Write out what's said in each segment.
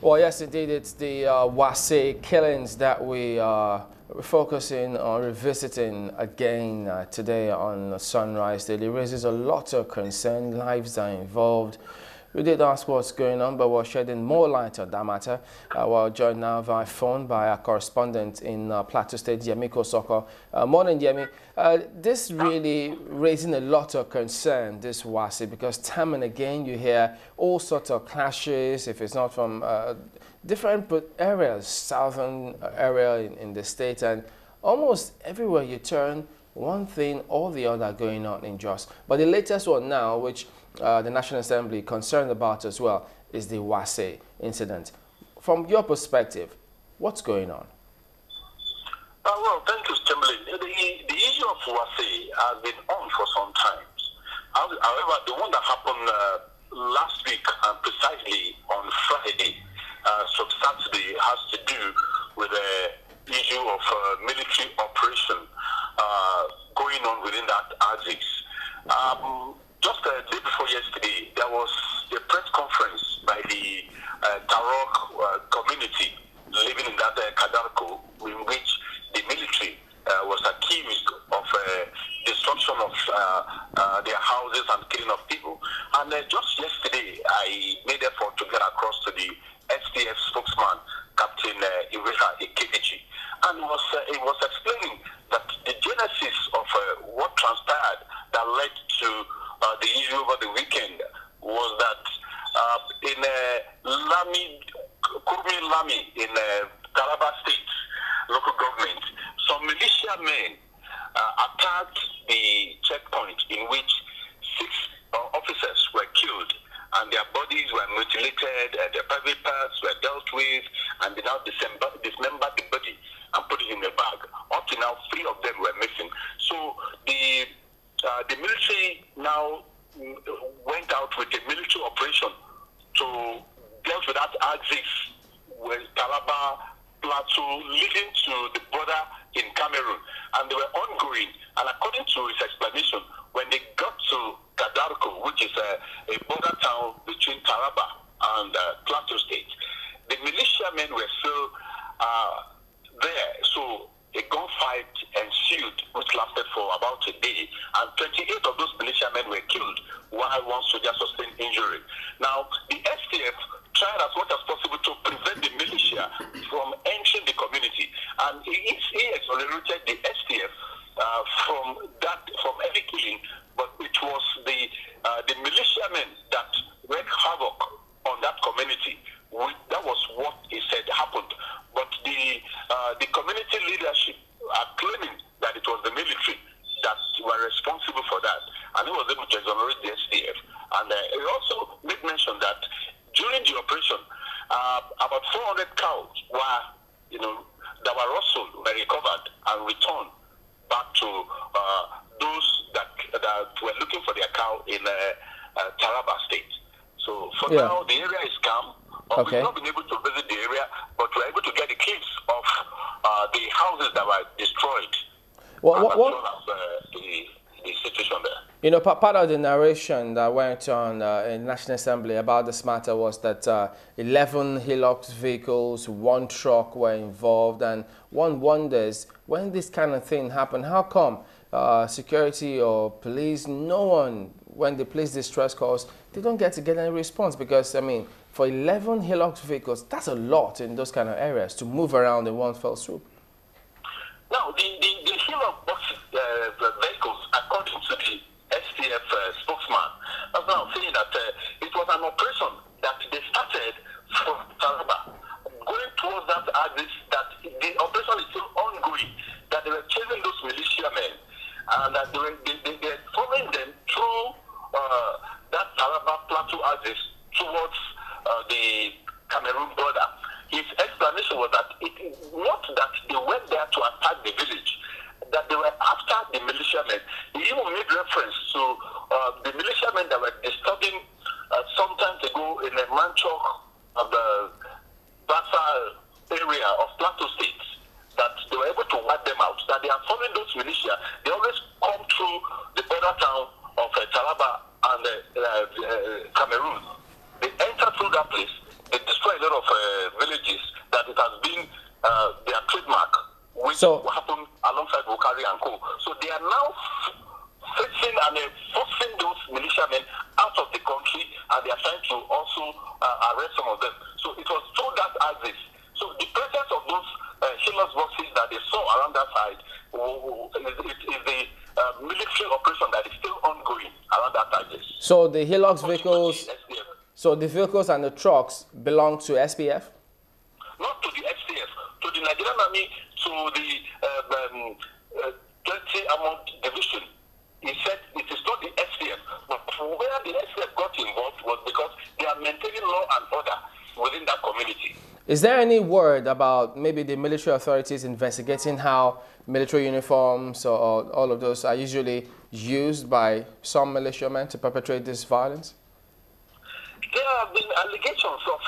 Well, yes, indeed, it's the Wase killings that we are focusing on revisiting again today on Sunrise Daily. It raises a lot of concern. Lives are involved. We did ask what's going on, but we're shedding more light on that matter. We're joined now via phone by our correspondent in Plateau State, Yemi Kosoko. Morning, Yemi. This really raising a lot of concern, this Wase, because time and again you hear all sorts of clashes, if it's not from different areas, southern area in the state, and almost everywhere you turn, one thing or the other going on in Jos. But the latest one now, which the National Assembly concerned about as well, is the Wase incident. From your perspective, what's going on? Well, thank you, Stimuli. The issue of Wase has been on for some time. However, the one that happened last week, and precisely on Friday, so Saturday, has to do with the issue of military operation going on within that axis. Just a day before yesterday, there was a press conference by the Tarok community living in that Kadarko, in which the military was accused of destruction of their houses and killing of people. And just yesterday, I made effort to get across to the STF spokesman, Captain Iweha Ekebichi, and he was explaining that the genesis of what transpired that led to the issue over the weekend was that in Kurmi Lami in Taraba State local government, some militia men attacked the checkpoint in which 6 officers were killed, and their bodies were mutilated, their private parts were dealt with, and they now dismembered the body and put it in a bag. Up to now, 3 of them were missing. So the military now went out with a military operation to deal with that axis with Taraba, Plateau, leading to the border in Cameroon. And they were ongoing. And according to his explanation, when they got to Kadarko, which is a border town between Taraba and Plateau State, the militiamen were still there. So a gunfight ensued, which lasted for about a day, and 28 of those militiamen were killed, while 1 soldier sustained injury. Now, the STF tried as much as possible to prevent the militia from entering the community, and he exonerated the STF from any killing, but it was the militiamen that wreaked havoc on that community. That was what he said happened. But the community leadership are claiming that it was the military that were responsible for that, and he was able to exonerate the STF. And he also made mention that during the operation, about 400 cows that were rustled were recovered and returned back to those that were looking for their cow in Taraba State. So for now, the area is calm. Okay. We've not been able to visit the area, but we're able to get the clips of the houses that were destroyed. The situation there. You know, part of the narration that went on in National Assembly about this matter was that 11 Hilux vehicles, 1 truck were involved, and one wonders, when this kind of thing happened, how come security or police, no one, when they place distress calls, they don't get any response? Because, I mean, for 11 Hilux vehicles, that's a lot in those kind of areas to move around in one fell swoop. Now, the Hilux vehicles, according to the STF spokesman, that's now saying that it was an operation that they started from Taraba, going towards that axis, that the operation is still ongoing, that they were chasing those militiamen, and that they were following them through that Taraba Plateau axis towards the Cameroon border. His explanation was that it is not that they went there to attack the village, that they were after the militiamen. He even made reference to the militiamen that were disturbing some time ago in a Manchok of the Bassa area of Plateau State, that they were able to wipe them out, that they are following those militia. They always come through the border town of Taraba and Cameroon. They enter through that place, they destroy a lot of villages, that it has been their trademark, which happened alongside Bukari and Co. So they are now facing and forcing those militiamen out of the country, and they are trying to also arrest some of them. So it was through that axis. So the presence of those Hilux boxes that they saw around that side is the military operation that is still ongoing around that axis. So the Hilux vehicles, so the vehicles and the trucks belong to SPF? Not to the SPF, to the Nigerian Army, to the 20 Armored Division. He said it is not the SPF, but where the SPF got involved was because they are maintaining law and order within that community. Is there any word about maybe the military authorities investigating how military uniforms or all of those are usually used by some militiamen to perpetrate this violence? There have been allegations of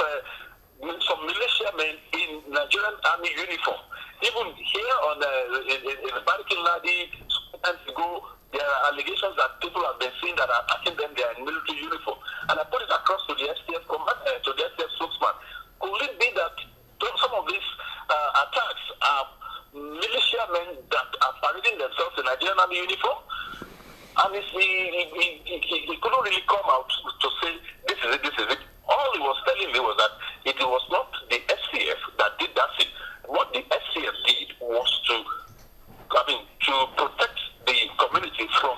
some militiamen in Nigerian Army uniform. Even here on in Barikin Ladi, months ago, there are allegations that people have been seen that are attacking them. They are in military uniform, and I put it across to the STF to the STF spokesman. Could it be that some of these attacks are militiamen that are parading themselves in Nigerian Army uniform? And he couldn't really come out to say, this is it, this is it. All he was telling me was that it was not the SCF that did that thing. What the SCF did was to protect the community from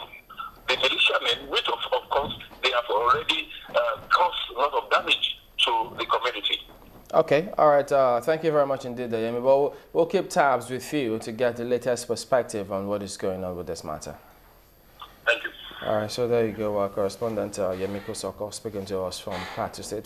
the militiamen, which of course they have already caused a lot of damage to the community. Okay, all right. Thank you very much indeed, Yemi. Well, we'll keep tabs with you to get the latest perspective on what is going on with this matter. Thank you. All right, so there you go. Our correspondent, Yemi Kosoko, speaking to us from Plateau State.